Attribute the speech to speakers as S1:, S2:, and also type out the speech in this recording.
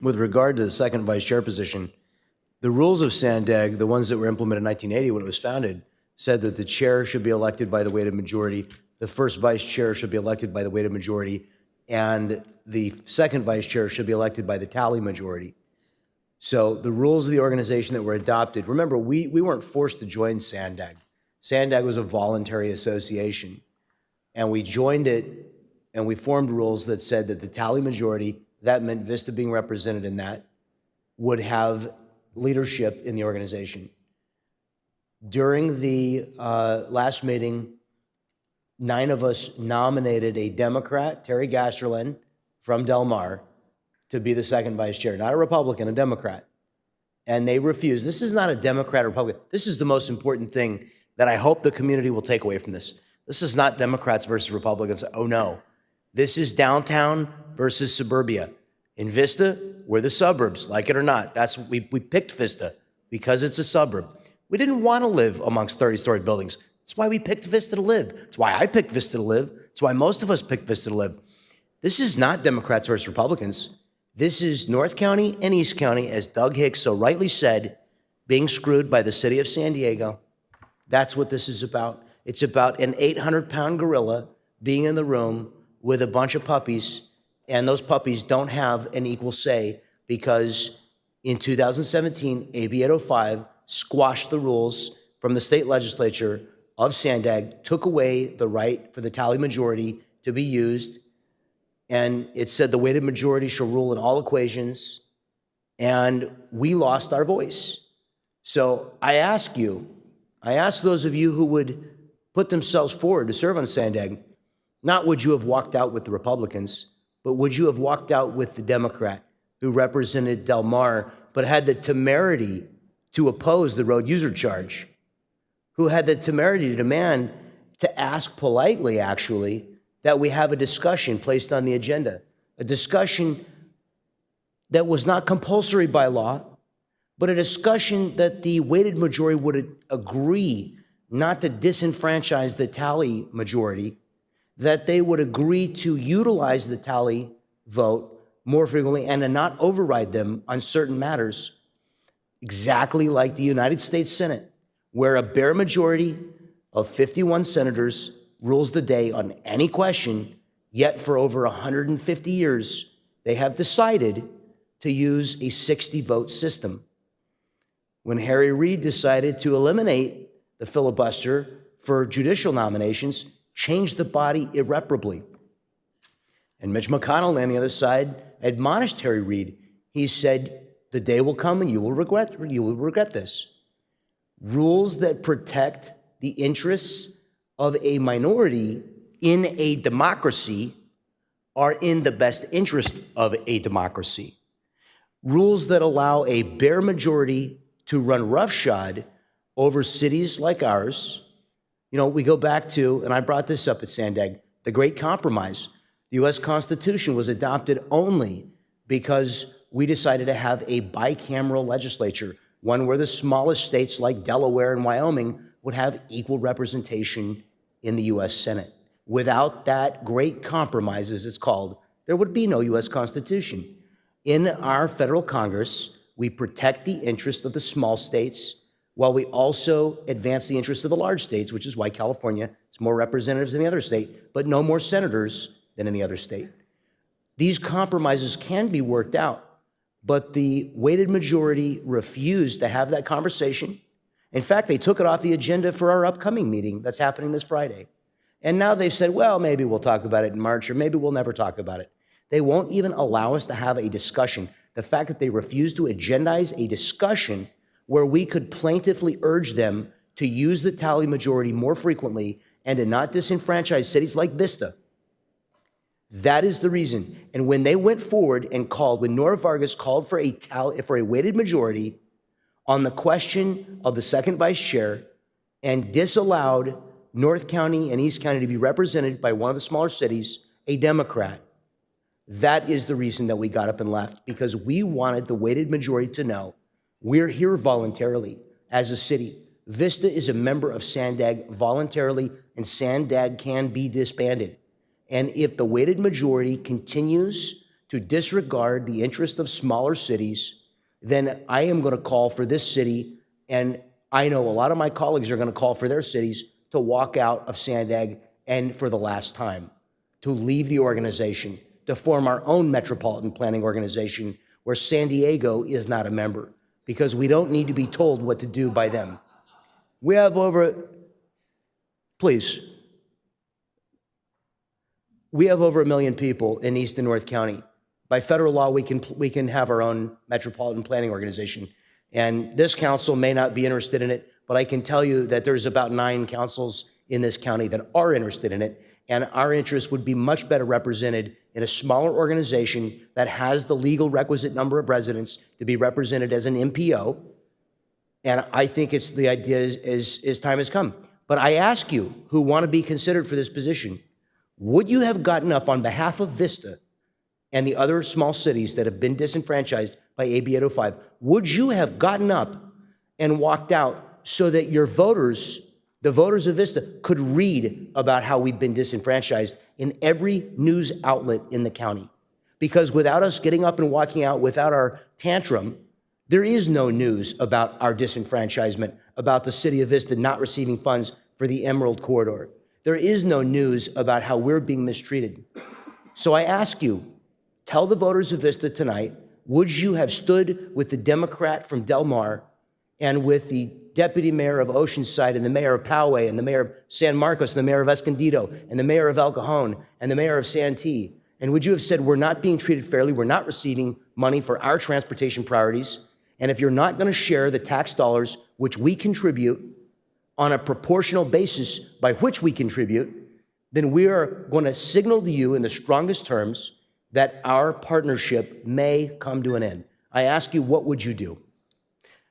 S1: With regard to the second vice chair position, the rules of SANDAG, the ones that were implemented in 1980 when it was founded, said that the chair should be elected by the weighted majority, the first vice chair should be elected by the weighted majority, and the second vice chair should be elected by the tally majority. So the rules of the organization that were adopted, remember, we weren't forced to join SANDAG. SANDAG was a voluntary association, and we joined it, and we formed rules that said that the tally majority, that meant Vista being represented in that, would have leadership in the organization. During the last meeting, 9 of us nominated a Democrat, Terry Gasterlin from Del Mar, to be the second vice chair, not a Republican, a Democrat. And they refused. This is not a Democrat or Republican. This is the most important thing that I hope the community will take away from this. This is not Democrats versus Republicans. Oh no. This is downtown versus suburbia. In Vista, we're the suburbs, like it or not. We picked Vista because it's a suburb. We didn't want to live amongst 30-story buildings. That's why we picked Vista to live. That's why I picked Vista to live. That's why most of us picked Vista to live. This is not Democrats versus Republicans. This is North County and East County, as Doug Hicks so rightly said, being screwed by the city of San Diego. That's what this is about. It's about an 800-pound gorilla being in the room with a bunch of puppies, and those puppies don't have an equal say because in 2017, AB 805 squashed the rules from the state legislature of SANDAG, took away the right for the tally majority to be used, and it said the weighted majority shall rule in all equations, and we lost our voice. So I ask those of you who would put themselves forward to serve on SANDAG, not would you have walked out with the Republicans, but would you have walked out with the Democrat who represented Del Mar, but had the temerity to oppose the road user charge, who had the temerity to demand, to ask politely, actually, that we have a discussion placed on the agenda, a discussion that was not compulsory by law, but a discussion that the weighted majority would agree not to disenfranchise the tally majority, that they would agree to utilize the tally vote more frequently and to not override them on certain matters, exactly like the United States Senate, where a bare majority of 51 senators rules the day on any question, yet for over 150 years, they have decided to use a 60-vote system. When Harry Reid decided to eliminate the filibuster for judicial nominations, changed the body irreparably. And Mitch McConnell on the other side admonished Harry Reid. He said, the day will come and you will regret this. Rules that protect the interests of a minority in a democracy are in the best interest of a democracy. Rules that allow a bare majority to run roughshod over cities like ours. You know, we go back to, and I brought this up at SANDAG, the Great Compromise. The U.S. Constitution was adopted only because we decided to have a bicameral legislature, one where the smallest states like Delaware and Wyoming would have equal representation in the U.S. Senate. Without that great compromise, as it's called, there would be no U.S. Constitution. In our federal Congress, we protect the interests of the small states while we also advance the interests of the large states, which is why California has more representatives than the other state, but no more senators than any other state. These compromises can be worked out, but the weighted majority refused to have that conversation. In fact, they took it off the agenda for our upcoming meeting that's happening this Friday. And now they've said, well, maybe we'll talk about it in March, or maybe we'll never talk about it. They won't even allow us to have a discussion. The fact that they refuse to agendize a discussion where we could plaintively urge them to use the tally majority more frequently and to not disenfranchise cities like Vista. That is the reason. And when they went forward and called, when Nora Vargas called for a weighted majority on the question of the second vice chair and disallowed North County and East County to be represented by one of the smaller cities, a Democrat, that is the reason that we got up and left, because we wanted the weighted majority to know we're here voluntarily as a city. Vista is a member of SANDAG voluntarily, and SANDAG can be disbanded. And if the weighted majority continues to disregard the interest of smaller cities, then I am going to call for this city, and I know a lot of my colleagues are going to call for their cities to walk out of SANDAG and for the last time, to leave the organization, to form our own metropolitan planning organization where San Diego is not a member, because we don't need to be told what to do by them. We have please, we have over 1 million people in East and North County. By federal law, we can have our own metropolitan planning organization. And this council may not be interested in it, but I can tell you that there's about 9 councils in this county that are interested in it. And our interests would be much better represented in a smaller organization that has the legal requisite number of residents to be represented as an MPO. And I think it's the idea is time has come. But I ask you who want to be considered for this position, would you have gotten up on behalf of Vista and the other small cities that have been disenfranchised by AB 805, would you have gotten up and walked out so that your voters, the voters of Vista, could read about how we've been disenfranchised in every news outlet in the county? Because without us getting up and walking out, without our tantrum, there is no news about our disenfranchisement, about the city of Vista not receiving funds for the Emerald Corridor. There is no news about how we're being mistreated. So I ask you, tell the voters of Vista tonight, would you have stood with the Democrat from Del Mar and with the deputy mayor of Oceanside and the mayor of Poway and the mayor of San Marcos and the mayor of Escondido and the mayor of El Cajon and the mayor of Santee? And would you have said, we're not being treated fairly, we're not receiving money for our transportation priorities, and if you're not going to share the tax dollars which we contribute on a proportional basis by which we contribute, then we are going to signal to you in the strongest terms that our partnership may come to an end. I ask you, what would you do?